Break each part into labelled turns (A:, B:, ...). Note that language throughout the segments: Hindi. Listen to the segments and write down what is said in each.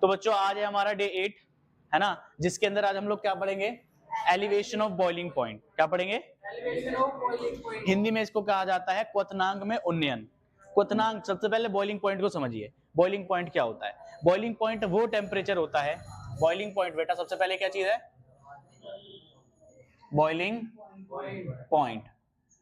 A: तो बच्चों आज है हमारा डे 8 है ना, जिसके अंदर आज हम लोग क्या पढ़ेंगे, एलिवेशन ऑफ बॉइलिंग पॉइंट। क्या पढ़ेंगे?
B: Elevation of boiling point.
A: Hindi में इसको कहा जाता है क्वथनांक में उन्नयन। क्वथनांक, सबसे पहले बॉइलिंग पॉइंट को समझिए। बॉइलिंग पॉइंट क्या होता है? बॉइलिंग पॉइंट वो टेम्परेचर होता है, बॉइलिंग पॉइंट बेटा सबसे पहले क्या चीज है? Boiling point.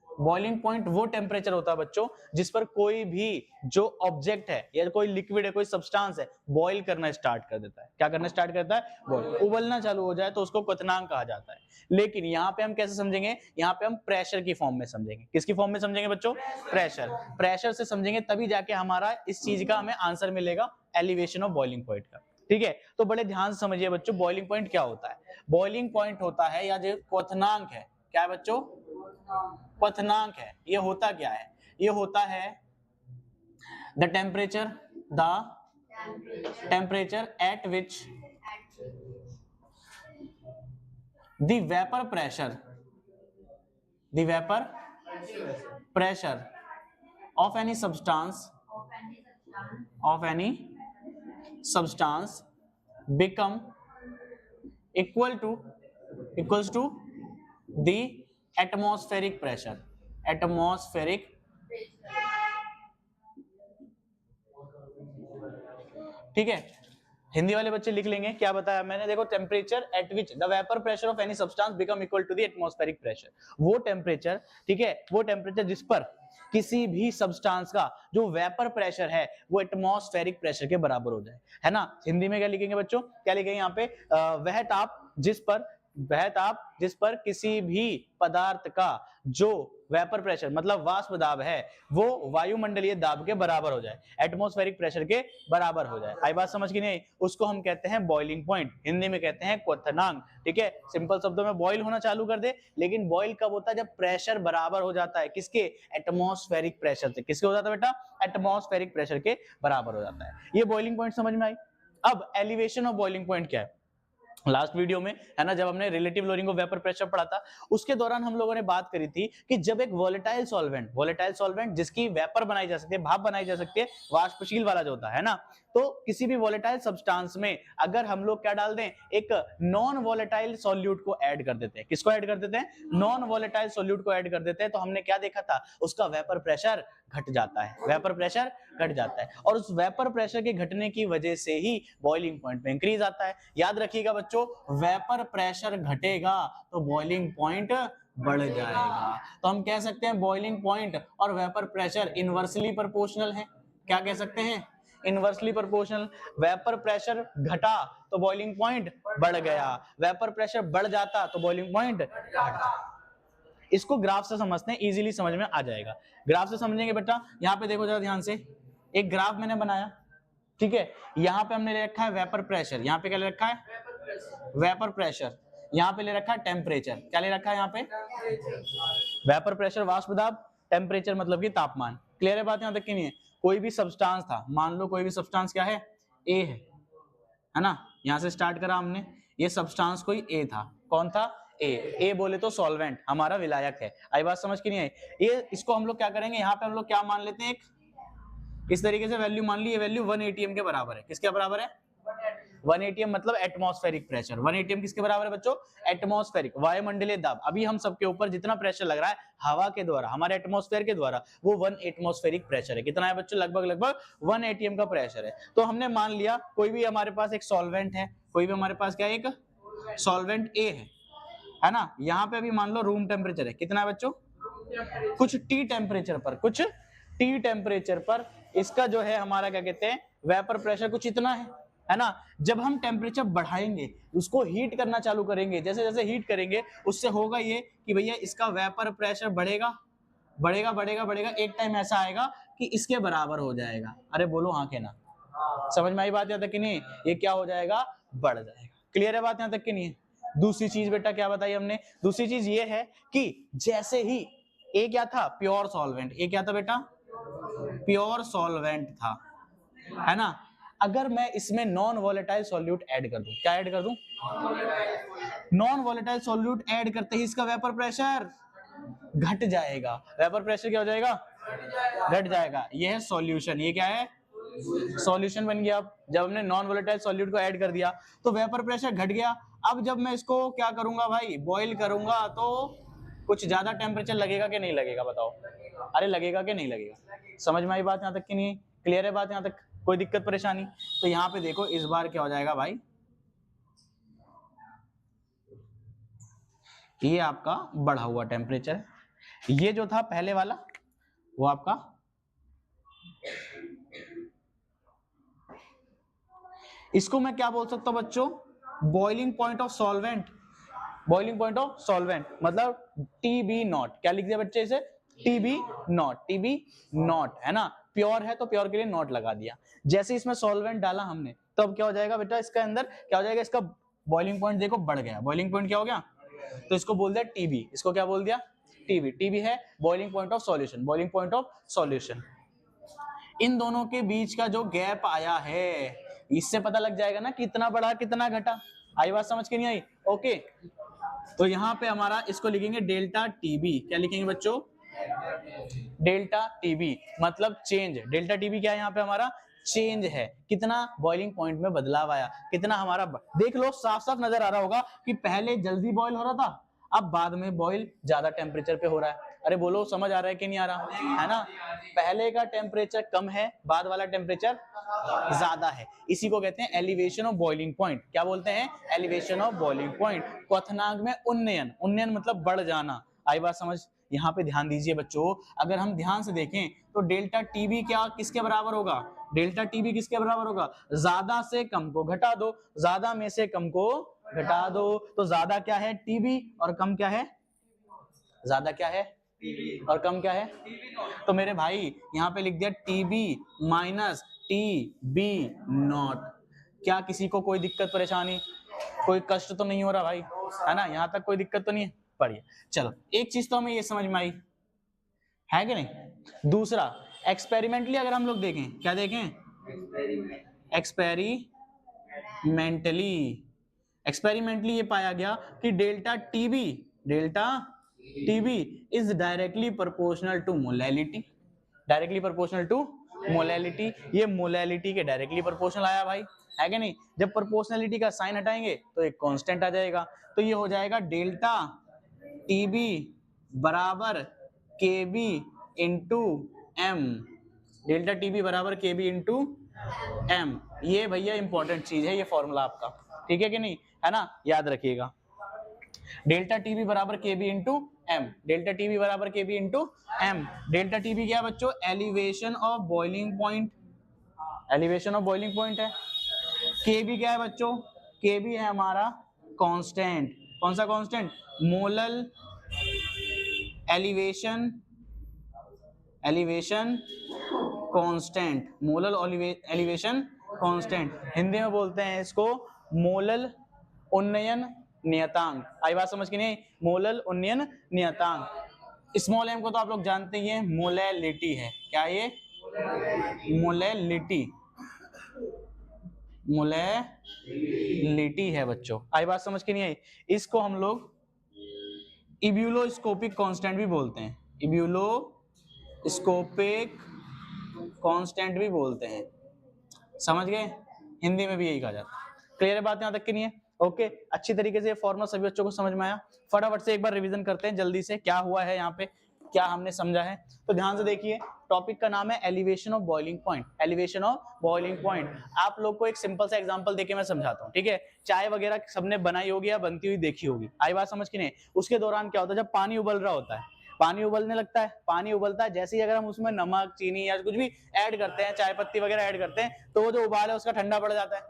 A: बॉइलिंग पॉइंट वो टेम्परेचर होता है बच्चों जिस पर कोई भी जो ऑब्जेक्ट है या कोई लिक्विड है, कोई सब्सटेंस है, बॉईल करना स्टार्ट कर देता है। क्या करना स्टार्ट करता है? बॉईल, उबलना चालू हो जाए तो उसको क्वथनांक कहा जाता है। लेकिन यहाँ पे हम कैसे समझेंगे? यहाँ पे हम प्रेशर की फॉर्म में समझेंगे। किसकी फॉर्म में समझेंगे बच्चों? प्रेशर। प्रेशर से समझेंगे तभी जाके हमारा इस चीज का हमें आंसर मिलेगा, एलिवेशन ऑफ बॉइलिंग पॉइंट का। ठीक है, तो बड़े ध्यान से समझिए बच्चों, बॉइलिंग पॉइंट क्या होता है? बॉइलिंग पॉइंट होता है या जो क्वथनांक है, क्या है बच्चों? क्वथनांक है। ये होता क्या है? ये होता है the temperature at which the vapour pressure of any substance become equals to the atmospheric pressure। ठीक है, हिंदी वाले बच्चे लिख लेंगे क्या बताया मैंने। देखो, temperature at which the vapour pressure of any substance become equal to the atmospheric pressure. वो टेम्परेचर, ठीक है, वो टेम्परेचर जिस पर किसी भी सब्सटेंस का जो वेपर प्रेशर है वो एटमॉस्फेरिक प्रेशर के बराबर हो जाए, है ना। हिंदी में क्या लिखेंगे बच्चों? क्या लिखेंगे यहाँ पे? वह ताप जिस पर किसी भी पदार्थ का जो वेपर प्रेशर मतलब वाष्प दाब है वो वायुमंडलीय दाब के बराबर हो जाए, एटमॉस्फेरिक प्रेशर के बराबर हो जाए। आई बात समझ की नहीं? उसको हम कहते हैं बॉइलिंग पॉइंट, हिंदी में कहते हैं क्वथनांक। ठीक है, सिंपल शब्दों में बॉइल होना चालू कर दे। लेकिन बॉइल कब होता है? जब प्रेशर बराबर हो जाता है किसके? एटमॉस्फेरिक प्रेशर से। किसके हो जाता है बेटा? एटमॉस्फेरिक प्रेशर के बराबर हो जाता है। ये बॉइलिंग पॉइंट समझ में आई। अब एलिवेशन ऑफ बॉइलिंग पॉइंट क्या है? लास्ट वीडियो में, है ना, जब हमने relative lowering of vapour pressure पढ़ा था, उसके दौरान हम लोगों ने बात करी थी कि जब एक वोलेटाइल सॉल्वेंट जिसकी वेपर बनाई जा सकती है, भाप बनाई जा सकती है, वाष्पशील वाला जो होता है ना, तो किसी भी वोलेटाइल सब्सटेंस में अगर हम लोग क्या डाल दें, एक नॉन वोलेटाइल सॉल्यूट को ऐड कर देते हैं। किसको ऐड कर देते हैं? नॉन वोलेटाइल सॉल्यूट को ऐड कर देते हैं। तो हमने क्या देखा था? उसका वेपर प्रेशर घट जाता है, वेपर प्रेशर घट जाता है, और उस वेपर प्रेशर के घटने की वजह से ही बॉइलिंग पॉइंट में इंक्रीज आता है। याद रखिएगा बच्चों, वेपर प्रेशर घटेगा तो बॉइलिंग पॉइंट बढ़ जाएगा। तो हम कह सकते हैं बॉइलिंग पॉइंट और वेपर प्रेशर इनवर्सली प्रोपोर्शनल है। क्या कह सकते हैं? Inversely proportional. वेपर प्रेशर घटा तो बॉइलिंग पॉइंट बढ़ गया, वेपर प्रेशर बढ़ जाता तो बॉइलिंग पॉइंट घट जाता। इसको ग्राफ से समझते हैं, इजीली समझ में आ जाएगा। ग्राफ से समझेंगे बेटा, यहाँ पे देखो जरा ध्यान से, एक ग्राफ मैंने बनाया, ठीक है। यहाँ पे हमने ले रखा है वेपर प्रेशर, यहाँ पे क्या ले रखा है? Vapour pressure. यहाँ पे ले रखा है टेम्परेचर। क्या ले रखा है यहाँ पे? वेपर प्रेशर वाष्प दाब, टेम्परेचर मतलब कि तापमान। क्लियर है बात यहाँ तक की नहीं है? कोई भी सब्सटेंस था, मान लो कोई भी सब्सटेंस क्या है? ए है ना। यहाँ से स्टार्ट करा हमने, ये सब्सटेंस कोई ए था। कौन था? ए बोले तो सॉल्वेंट, हमारा विलायक है। आई बात समझ की नहीं आई? ये इसको हम लोग क्या करेंगे, यहाँ पे हम लोग क्या मान लेते हैं, एक इस तरीके से वैल्यू मान ली। ये वैल्यू 1 atm के बराबर है। किसके बराबर है? 1 atm मतलब एटमॉस्फेरिक प्रेशर। 1 atm किसके बराबर है बच्चों? एटमॉस्फेरिक, वायुमंडलीय दाब। अभी हम सबके ऊपर जितना प्रेशर लग रहा है हवा के द्वारा, हमारे एटमॉस्फेयर के द्वारा, वो 1 एटमॉस्फेरिक प्रेशर है। कितना है बच्चों? लगभग 1 atm का प्रेशर है। तो हमने मान लिया कोई भी हमारे पास एक सॉल्वेंट है, कोई भी हमारे पास क्या है? एक सॉल्वेंट ए है ना। यहाँ पे अभी मान लो रूम टेम्परेचर है, कितना है बच्चों? कुछ टी टेम्परेचर पर इसका जो है हमारा क्या कहते हैं, वेपर प्रेशर कुछ इतना है ना। जब हम टेम्परेचर बढ़ाएंगे, उसको हीट करना चालू करेंगे, जैसे जैसे हीट करेंगे उससे होगा ये कि भैया इसका वेपर प्रेशर बढ़ेगा, एक टाइम ऐसा आएगा कि इसके बराबर हो जाएगा। अरे बोलो हाँ के ना? समझ में आई बात यहाँ तक कि नहीं? ये क्या हो जाएगा? बढ़ जाएगा। क्लियर है बात यहाँ तक कि नहीं है? दूसरी चीज बेटा क्या बताई हमने? दूसरी चीज ये है कि जैसे ही ए क्या था? Pure solvent. ए क्या था बेटा? प्योर सॉल्वेंट था, है ना। अगर मैं इसमें नॉन वोलेटाइल सॉल्यूट ऐड कर दूं, क्या ऐड कर दूं? नॉन वोलेटाइल सॉल्यूट ऐड करते ही इसका वेपर प्रेशर घट जाएगा। वेपर प्रेशर क्या हो जाएगा? घट जाएगा। ये है सॉल्यूशन। ये क्या है? सॉल्यूशन बन गया। जब हमने नॉन वोलेटाइल सॉल्यूट को ऐड कर दिया तो वेपर प्रेशर घट गया। अब जब मैं इसको क्या करूंगा भाई, बॉईल करूंगा, तो कुछ ज्यादा टेम्परेचर लगेगा कि नहीं लगेगा बताओ? अरे लगेगा कि नहीं लगेगा? समझ में आई बात यहाँ तक कि नहीं? क्लियर है बात यहाँ तक? कोई दिक्कत परेशानी? तो यहाँ पे देखो इस बार क्या हो जाएगा भाई, ये आपका बढ़ा हुआ टेम्परेचर है। ये जो था पहले वाला वो आपका इसको मैं क्या बोल सकता हूं बच्चों? Boiling point of solvent. Boiling point of solvent मतलब टीबी नॉट। क्या लिख दिया बच्चे इसे? TB naught. टीबी नॉट है ना, प्योर है तो प्योर के लिए नॉट लगा दिया। जैसे इसमें सॉल्वेंट डाला हमने तो अब क्या हो जाएगा बेटा, इसके अंदर क्या हो जाएगा, इसका बॉइलिंग पॉइंट देखो बढ़ गया। बॉइलिंग पॉइंट क्या हो गया? तो इसको बोल दिया टीबी। इसको क्या बोल दिया? टीबी। टीबी है boiling point of solution. Boiling point of solution. इन दोनों के बीच का जो गैप आया है इससे पता लग जाएगा ना कितना बढ़ा कितना घटा। आई बात समझ के नहीं आई? ओके, तो यहाँ पे हमारा इसको लिखेंगे डेल्टा टीबी। क्या लिखेंगे बच्चों? डेल्टा टीबी मतलब चेंज। डेल्टा टीबी क्या है यहाँ पे? हमारा चेंज है। कितना बॉइलिंग पॉइंट में बदलाव आया, कितना हमारा देख लो, साफ साफ नजर आ रहा होगा कि पहले जल्दी बॉईल हो रहा था, अब बाद में बॉईल ज्यादा टेम्परेचर पे हो रहा है। अरे बोलो समझ आ रहा है कि नहीं आ रहा है ना? पहले का टेम्परेचर कम है, बाद वाला टेम्परेचर ज्यादा है। इसी को कहते हैं एलिवेशन ऑफ बॉइलिंग पॉइंट। क्या बोलते हैं? Elevation of boiling point. क्वथनांक में उन्नयन। उन्नयन मतलब बढ़ जाना। आई बात समझ? यहाँ पे ध्यान दीजिए बच्चों, अगर हम ध्यान से देखें तो डेल्टा टीबी क्या किसके बराबर होगा? डेल्टा टीबी किसके बराबर होगा? ज्यादा से कम को घटा दो, ज्यादा में से कम को घटा दो। तो ज्यादा क्या है? टीबी। और कम क्या है? ज्यादा क्या है? और कम क्या है? तो मेरे भाई यहाँ पे लिख दिया टीबी माइनस टीबी नॉट। क्या किसी को कोई दिक्कत परेशानी, कोई कष्ट तो नहीं हो रहा भाई, है ना? यहाँ तक कोई दिक्कत तो नहीं है? पढ़िए। चलो एक चीज तो हमें ये समझ में आई है कि नहीं? दूसरा, एक्सपेरिमेंटली अगर हम लोग देखें, क्या देखें? एक्सपेरिमेंटली ये पाया गया कि delta TB is directly proportional to molality. Directly proportional to molality. ये मोलैलिटी के डायरेक्टली प्रोपोर्शनल आया भाई, है कि नहीं? जब प्रोपोर्शनलिटी का साइन हटाएंगे तो एक कांस्टेंट आ जाएगा। तो ये हो जाएगा डेल्टा टीबी बराबर केबी इंटू एम। डेल्टा टीबी बराबर केबी इंटू एम। ये भैया इंपॉर्टेंट चीज है, ये फॉर्मूला आपका, ठीक है कि नहीं? है ना, याद रखिएगा। डेल्टा टीबी बराबर केबी इंटू एम। डेल्टा टीबी बराबर केबी इंटू एम। डेल्टा टीबी क्या है बच्चों? Elevation of boiling point. Elevation of boiling point है। केबी क्या है बच्चों? केबी है हमारा कांस्टेंट। कौन सा constant? Molal elevation constant. Molal elevation constant. Hindi में बोलते हैं इसको मोलल उन्नयन नियतांक। आई बात समझ के नहीं? मोलल उन्नयन नियतांक। स्मॉल एम को तो आप लोग जानते ही हैं, मोलैलिटी है। क्या ये? मोलैलिटी। मोलैलिटी है बच्चों। आई बात समझ के नहीं आई? इसको हम लोग इब्यूलोस्कोपिक कांस्टेंट भी बोलते हैं। इब्यूलोस्कोपिक कांस्टेंट भी बोलते हैं। समझ गए? हिंदी में भी यही कहा जाता है। क्लियर है बात यहाँ तक की नहीं है? ओके, अच्छी तरीके से ये फॉर्मूला सभी बच्चों को समझ में आया? फटाफट से एक बार रिवीजन करते हैं जल्दी से, क्या हुआ है यहाँ पे, क्या हमने समझा है। तो ध्यान से देखिए, टॉपिक का नाम है elevation of boiling point. Elevation of boiling point. आप लोग को एक सिंपल सा एग्जांपल देके मैं समझाता हूँ, ठीक है? चाय वगैरह सबने बनाई होगी या बनती हुई देखी होगी। आई बात समझ की नहीं? उसके दौरान क्या होता है, जब पानी उबल रहा होता है, पानी उबलने लगता है, पानी उबलता है, जैसे ही अगर हम उसमें नमक, चीनी या कुछ भी ऐड करते हैं, चाय पत्ती वगैरह ऐड करते हैं, तो वो जो उबाल है उसका ठंडा पड़ जाता है।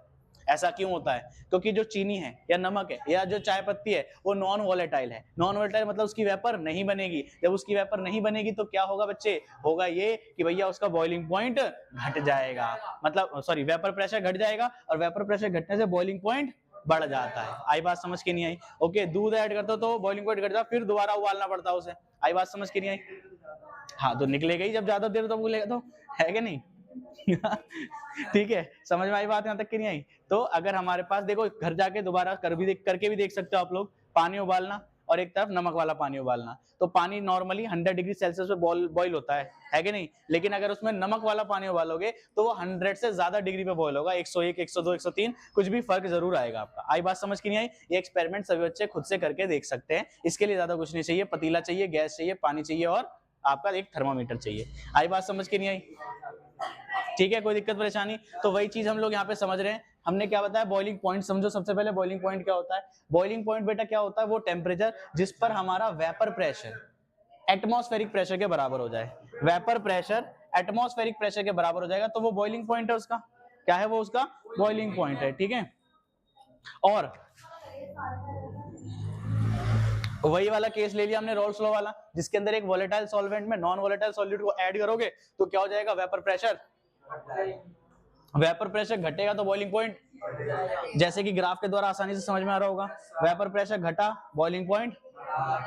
A: ऐसा क्यों होता है? क्योंकि जो चीनी है या नमक है या जो चाय पत्ती है वो नॉन वोलेटाइल है। नॉन वोलेटाइल मतलब उसकी वेपर नहीं बनेगी। जब उसकी वेपर नहीं बनेगी तो क्या होगा बच्चे? होगा ये कि भैया उसका बॉइलिंग पॉइंट घट जाएगा, मतलब सॉरी वेपर प्रेशर घट जाएगा, और वेपर प्रेशर घटने से बॉइलिंग पॉइंट बढ़ जाता है। आई बात समझ के नहीं आई? ओके, दूध ऐड करते हो तो बॉइलिंग पॉइंट घट जाता, फिर दोबारा उबालना पड़ता है उसे। आई बात समझ के नहीं आई? हाँ, तो निकलेगा ही जब ज्यादा देर तो उबलेगा, तो है कि नहीं? ठीक है, समझ में आई बात यहाँ तक कि नहीं आई? तो अगर हमारे पास देखो, घर जाके दोबारा करके भी देख सकते हो आप लोग, पानी उबालना और एक तरफ नमक वाला पानी उबालना। तो पानी नॉर्मली 100 डिग्री सेल्सियस पे बॉईल होता है कि नहीं, लेकिन अगर उसमें नमक वाला पानी उबालोगे तो वो 100 से ज्यादा डिग्री पे बॉईल होगा, 101, 102, 103, कुछ भी फर्क जरूर आएगा आपका। आई बात समझ की नहीं आई? ये एक्सपेरिमेंट सभी बच्चे खुद से करके देख सकते हैं, इसके लिए ज्यादा कुछ नहीं चाहिए, पतीला चाहिए, गैस चाहिए, पानी चाहिए और आपका एक थर्मामीटर चाहिए। आई बात समझ की नहीं आई? ठीक है, कोई दिक्कत परेशानी? तो वही चीज हम लोग यहाँ पे समझ रहे हैं। हमने क्या बताया, बॉइलिंग पॉइंट समझो। सबसे पहले बॉइलिंग पॉइंट क्या होता है? बॉइलिंग पॉइंट बेटा क्या होता है? वो टेम्परेचर जिस पर हमारा वेपर प्रेशर एटमॉस्फेरिक प्रेशर के बराबर हो जाए। वेपर प्रेशर एटमॉस्फेरिक प्रेशर के बराबर हो जाएगा तो वो बॉइलिंग पॉइंट है उसका। क्या है वो? उसका बॉइलिंग पॉइंट है। ठीक है, और वही वाला केस ले लिया हमने रॉल्स लॉ वाला, जिसके अंदर एक वोलेटाइल सॉल्वेंट में नॉन वोलेटाइल सॉल्यूट को ऐड करोगे तो क्या हो जाएगा? Vapour pressure. वेपर प्रेशर घटेगा तो बॉइलिंग पॉइंट, जैसे कि ग्राफ के द्वारा आसानी से समझ में आ रहा होगा, वेपर प्रेशर घटा, बॉइलिंग पॉइंट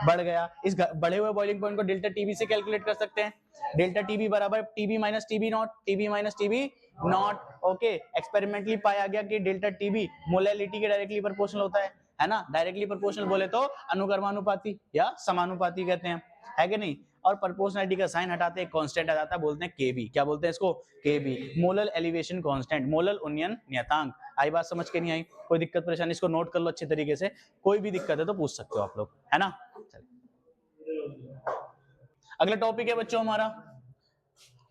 A: बढ़ गया। इस बढ़े हुए बॉइलिंग पॉइंट को डेल्टा टीबी से कैलकुलेट कर सकते हैं। डेल्टा टीबी बराबर TB minus TB naught, TB minus TB naught. Okay, experimentally पाया गया कि डेल्टा टीबी मोलैलिटी के डायरेक्टली प्रोपोर्शनल होता है ना। डायरेक्टली प्रोपोर्शनल बोले तो अनुक्रमानुपाती या समानुपाती कहते हैं, है कि नहीं। और प्रोपोर्शनलिटी का साइन हटाते हैं, कांस्टेंट आ जाता है, बोलते हैं केबी। क्या बोलते हैं इसको? केबी, मोलर एलिवेशन कांस्टेंट, मोलर उन्नयन नियतांक। आई बात समझ के नहीं आई? कोई दिक्कत परेशानी? इसको नोट कर लो अच्छे तरीके से, कोई भी दिक्कत है तो पूछ सकते हो आप लोग, है ना। अगला टॉपिक है बच्चों हमारा,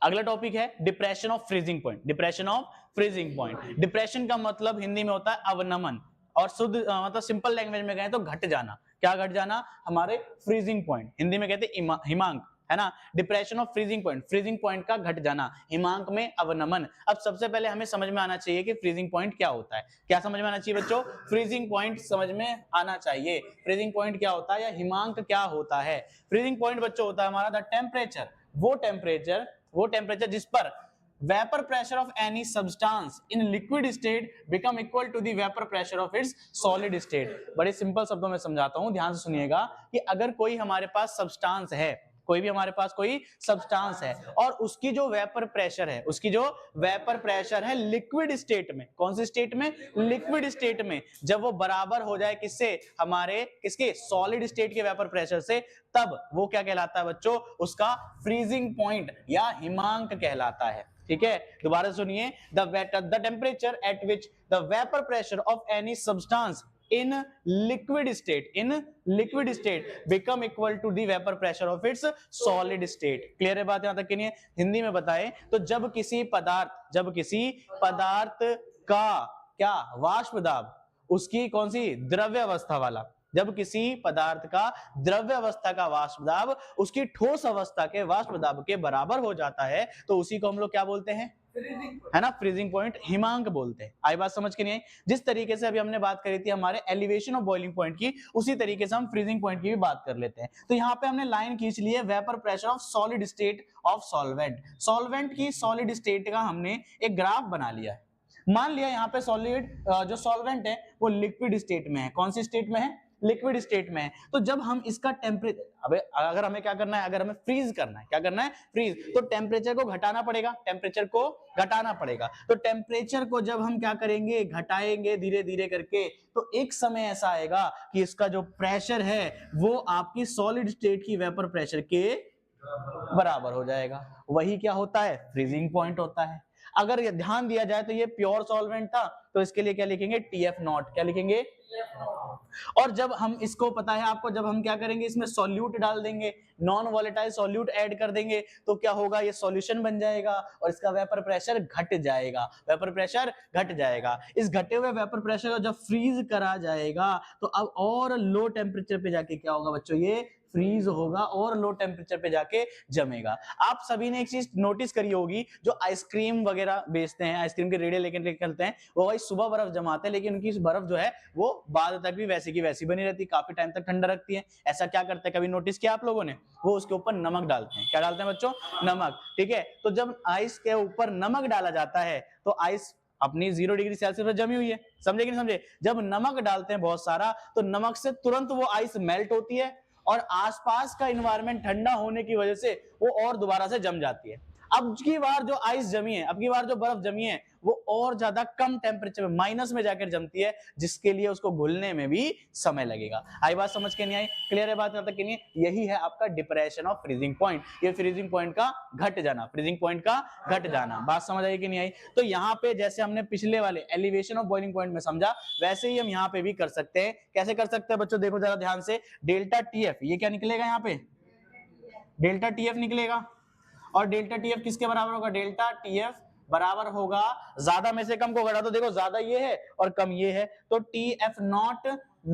A: अगला टॉपिक है depression of freezing point. Depression of freezing point, depression का मतलब हिंदी में होता है अवनमन, और शुद्ध मतलब सिंपल लैंग्वेज में कहें तो घट जाना। क्या घट जाना? हमारे फ्रीजिंग पॉइंट, हिंदी में कहते हैं हिमांक, है ना। Depression of freezing point, freezing point का घट जाना, हिमांक में अवनमन। अब सबसे पहले हमें समझ में आना चाहिए कि फ्रीजिंग पॉइंट क्या होता है। क्या समझ में आना चाहिए बच्चों? फ्रीजिंग पॉइंट समझ में आना चाहिए। फ्रीजिंग पॉइंट क्या होता है या हिमांक क्या होता है? फ्रीजिंग पॉइंट बच्चों होता है हमारा द टेम्परेचर, वो टेम्परेचर जिस पर vapor pressure of any substance in liquid state become equal to the vapor pressure of its solid state। बड़े सिंपल शब्दों में समझाता हूं, ध्यान से सुनिएगा कि अगर कोई हमारे पास सब्सटेंस है, कोई भी हमारे पास कोई सब्सटेंस है और उसकी जो वेपर प्रेशर है, उसकी जो वेपर प्रेशर है लिक्विड स्टेट में, कौन सी स्टेट में? लिक्विड स्टेट में, जब वो बराबर हो जाए किससे? हमारे किसके? सॉलिड स्टेट के वेपर प्रेशर से, तब वो क्या कहलाता है बच्चों? उसका फ्रीजिंग पॉइंट या हिमांक कहलाता है। ठीक है, दोबारा सुनिए, the temperature at which the vapour pressure of any substance in liquid state become equal to the vapor pressure of its solid state। Clear है बात यहां तक कि नहीं? हिंदी में बताएं तो जब किसी पदार्थ का क्या वाष्प दाब, उसकी कौन सी? द्रव्य अवस्था वाला, जब किसी पदार्थ का द्रव्य अवस्था का वाष्प दाब उसकी ठोस अवस्था के वाष्प दाब के बराबर हो जाता है तो उसी को हम लोग क्या बोलते हैं? है ना, फ्रीजिंग पॉइंट, हिमांक बोलते हैं। आई बात समझ के नहीं आई? जिस तरीके से अभी हमने बात करी थी हमारे एलिवेशन ऑफ बॉइलिंग पॉइंट की, उसी तरीके से हम फ्रीजिंग पॉइंट की भी बात कर लेते हैं। तो यहाँ पे हमने लाइन खींच ली है vapour pressure of solid state of solvent. Solvent की सॉलिड स्टेट का हमने एक ग्राफ बना लिया है। मान लिया यहाँ पे सॉलिड जो सॉल्वेंट है वो लिक्विड स्टेट में है। कौन सी स्टेट में है? लिक्विड स्टेट में है। तो जब हम इसका टेम्परेचर, अगर हमें क्या करना है, अगर हमें फ्रीज करना है, क्या करना है? फ्रीज, तो टेम्परेचर को घटाना पड़ेगा, टेम्परेचर को घटाना पड़ेगा। तो टेम्परेचर को जब हम क्या करेंगे? घटाएंगे धीरे धीरे करके, तो एक समय ऐसा आएगा कि इसका जो प्रेशर है वो आपकी सॉलिड स्टेट की वेपर प्रेशर के बराबर हो जाएगा। वही क्या होता है? फ्रीजिंग पॉइंट होता है। अगर ये ध्यान दिया जाए तो ये प्योर सॉल्वेंट था, तो इसके लिए क्या लिखेंगे? TF not. क्या लिखेंगे? और जब हम इसको, पता है आपको, जब हम क्या करेंगे? इसमें सॉल्यूट डाल देंगे, नॉन वोलेटाइल सॉल्यूट ऐड कर देंगे, तो क्या होगा? ये सॉल्यूशन बन जाएगा और इसका वेपर प्रेशर घट जाएगा, वेपर प्रेशर घट जाएगा। इस घटे हुए वेपर प्रेशर को जब फ्रीज करा जाएगा तो अब और लो टेम्परेचर पे जाके क्या होगा बच्चों? ये फ्रीज होगा और लो टेम्परेचर पे जाके जमेगा। आप सभी ने एक चीज नोटिस करी होगी, जो आइसक्रीम वगैरह बेचते हैं, आइसक्रीम के रेड़े लेकर निकलते हैं, वो भाई सुबह बर्फ जमाते हैं, लेकिन उनकी बर्फ जो है वो बाद तक भी वैसी की वैसी बनी रहती है, काफी टाइम तक ठंडा रखती है। ऐसा क्या करते हैं, कभी नोटिस किया आप लोगों ने? वो उसके ऊपर नमक डालते हैं। क्या डालते हैं बच्चों? नमक। ठीक है, तो जब आइस के ऊपर नमक डाला जाता है तो आइस अपनी 0 डिग्री सेल्सियस पर जमी हुई है, समझे कि नहीं समझे? जब नमक डालते हैं बहुत सारा, तो नमक से तुरंत वो आइस मेल्ट होती है और आसपास का एनवायरनमेंट ठंडा होने की वजह से वो और दोबारा से जम जाती है। अब की बार जो आइस जमी है, अब की बार जो बर्फ जमी है, वो और ज्यादा कम टेम्परेचर में माइनस में जाकर जमती है, जिसके लिए उसको घुलने में भी समय लगेगा। आई बात समझ के नहीं आई? क्लियर है बात यहाँ तक कि नहीं? यही है आपका डिप्रेशन ऑफ फ्रीजिंग पॉइंट, ये फ्रीजिंग पॉइंट का घट जाना, फ्रीजिंग पॉइंट का घट जाना। बात समझ आई कि नहीं आई? तो यहाँ पे जैसे हमने पिछले वाले एलिवेशन ऑफ बॉइलिंग पॉइंट में समझा, वैसे ही हम यहाँ पे भी कर सकते हैं। कैसे कर सकते हैं बच्चों? देखो जरा ध्यान से, डेल्टा टीएफ, ये क्या निकलेगा यहाँ पे? डेल्टा टीएफ निकलेगा, और डेल्टा टीएफ किसके बराबर होगा? डेल्टा टीएफ बराबर होगा, ज्यादा में से कम को घटा, तो देखो ज्यादा ये है और कम ये है, तो टीएफ नॉट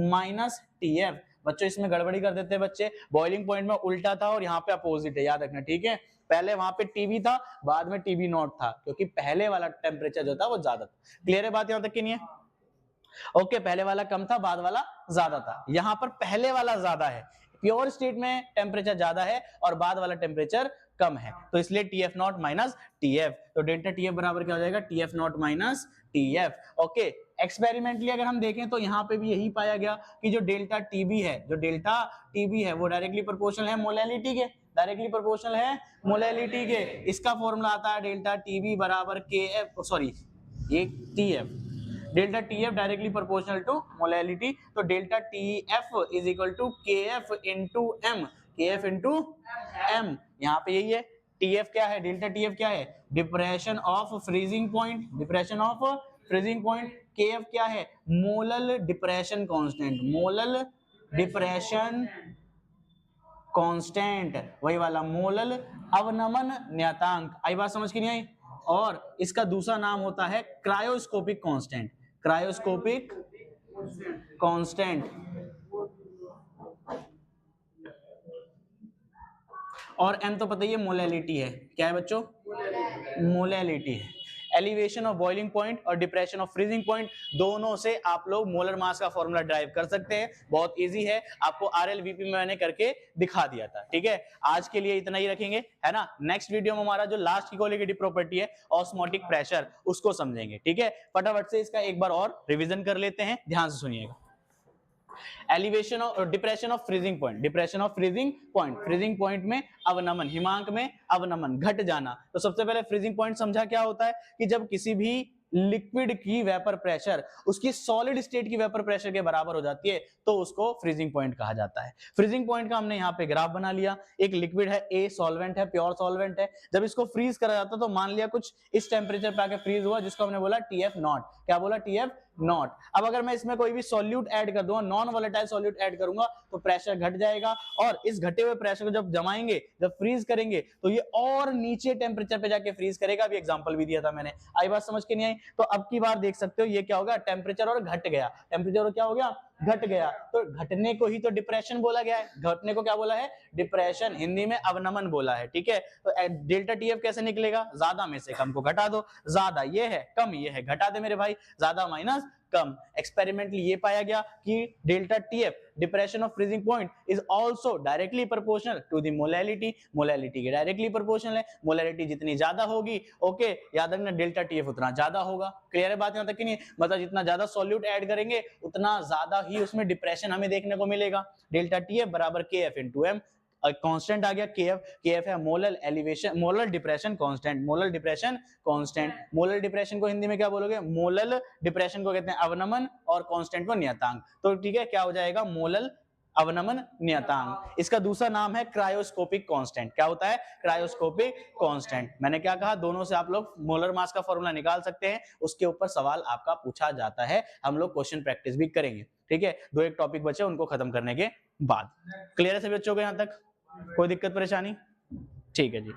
A: माइनस टीएफ। बच्चों इसमें गड़बड़ी कर देते हैं बच्चे, बॉइलिंग पॉइंट में उल्टा था और यहाँ पे अपोजिट है, याद रखना, ठीक है? पहले वहां पे टीबी था, बाद में टीबी नॉट था, क्योंकि पहले वाला टेम्परेचर जो था वो ज्यादा था। क्लियर है बात यहाँ तक कि नहीं है? ओके, पहले वाला कम था, बाद वाला ज्यादा था। यहाँ पर पहले वाला ज्यादा है, प्योर स्टेट में टेम्परेचर ज्यादा है और बाद वाला टेम्परेचर कम है, तो इसलिए टीएफ नॉट माइनस टीएफ, तो डेल्टा टीएफ बराबर क्या हो जाएगा? TF not minus TF. Okay, experimentally अगर हम देखें तो यहाँ पे भी यही पाया गया कि जो डेल्टा टीबी है, जो डेल्टा टीबी है वो डायरेक्टली प्रोपोर्शनल है मोलैलिटी के, डायरेक्टली प्रोपोर्शनल है मोलैलिटी के। इसका फॉर्मूला आता है डेल्टा टीबी बराबर के एफ, सॉरी ये TF, delta TF directly proportional to molality, तो delta TF is equal to KF into M, KF into M. यहाँ पे यही है, टीएफ क्या है? डेल्टा टीएफ क्या है? Depression of freezing point, depression of freezing point. KF क्या है? Molal depression constant, molal depression constant, वही वाला मोलल अवनमन नियतांक। आई बात समझ की नहीं आई? और इसका दूसरा नाम होता है क्रायोस्कोपिक कांस्टेंट, क्रायोस्कोपिक कांस्टेंट। और एम तो पता ही है मोलैलिटी है, क्या है बच्चों? मोलैलिटी है। एलिवेशन ऑफ बॉइलिंग पॉइंट और डिप्रेशन ऑफ फ्रीजिंग पॉइंट, दोनों से आप लोग मोलर मास का फॉर्मूला ड्राइव कर सकते हैं, बहुत इजी है, आपको आरएलवीपी में मैंने करके दिखा दिया था, ठीक है? आज के लिए इतना ही रखेंगे, है ना? नेक्स्ट वीडियो में हमारा जो लास्ट की कोलिगेटिव प्रॉपर्टी है ऑस्मोटिक प्रेशर, उसको समझेंगे, ठीक है? फटाफट से इसका एक बार और रिवीजन कर लेते हैं, ध्यान से सुनिएगा। एलिवेशन और depression of freezing point, depression of freezing point, freezing point में अवनमन, हिमांक में अवनमन, घट जाना। तो सबसे पहले फ्रीजिंग पॉइंट समझा क्या होता है कि जब किसी भी लिक्विड की वेपर प्रेशर उसकी सॉलिड स्टेट की वेपर प्रेशर के बराबर हो जाती है, तो उसको फ्रीजिंग पॉइंट कहा जाता है। फ्रीजिंग पॉइंट का हमने यहाँ पे ग्राफ बना लिया, एक लिक्विड है, ए सॉल्वेंट है, प्योर सॉल्वेंट है, जब इसको फ्रीज करा जाता है तो मान लिया कुछ इस टेम्परेचर पे आके फ्रीज हुआ, जिसको हमने बोला टीएफ नॉट। क्या बोला? TF not. अब अगर मैं इसमें कोई भी सॉल्यूट ऐड कर दूंगा, नॉन वोलेटाइल सॉल्यूट ऐड करूंगा, तो प्रेशर घट जाएगा, और इस घटे हुए प्रेशर को जब जमाएंगे, जब फ्रीज करेंगे, तो ये और नीचे टेम्परेचर पे जाके फ्रीज करेगा। अभी एग्जांपल भी दिया था मैंने, आई बात समझ के नहीं आई? तो अब की बार देख सकते हो ये क्या होगा? टेम्परेचर और घट गया, टेम्परेचर और क्या हो गया? घट गया। तो घटने को ही तो डिप्रेशन बोला गया है, घटने को क्या बोला है? डिप्रेशन, हिंदी में अवनमन बोला है, ठीक है? तो डेल्टा टीएफ कैसे निकलेगा? ज्यादा में से कम को घटा दो, ज्यादा ये है, कम ये है, घटा दे मेरे भाई, ज्यादा माइनस कम। एक्सपेरिमेंटली ये पाया गया कि delta TF, depression of freezing point, is also directly proportional to the molality, molality के डायरेक्टली प्रोपोर्शनल है, मोलैलिटी जितनी ज्यादा होगी, ओके, याद रखना डेल्टा टीएफ उतना ज्यादा होगा। क्लियर है बात यहाँ तक कि नहीं? मतलब जितना ज्यादा सॉल्यूट ऐड करेंगे उतना ज्यादा ही उसमें डिप्रेशन हमें देखने को मिलेगा। डेल्टा टीएफ बराबर केएफ इनटू एम, कांस्टेंट आ गया केएफ, केएफ है molal elevation, molal depression constant, molal depression constant. Molal depression को हिंदी में क्या बोलोगे? मोलल डिप्रेशन को कहते हैं अवनमन, और कांस्टेंट को नियतांक। तो ठीक है, क्या हो जाएगा? मोलल अवनमन नियतांक। इसका दूसरा नाम है क्रायोस्कोपिक कांस्टेंट। क्या होता है? Cryoscopic constant. मैंने क्या कहा? दोनों से आप लोग मोलर मास का फॉर्मूला निकाल सकते हैं, उसके ऊपर सवाल आपका पूछा जाता है, हम लोग क्वेश्चन प्रैक्टिस भी करेंगे, ठीक है? दो एक टॉपिक बचे, उनको खत्म करने के बाद। क्लियर है सभी बच्चों को यहाँ तक? कोई दिक्कत परेशानी? ठीक है जी।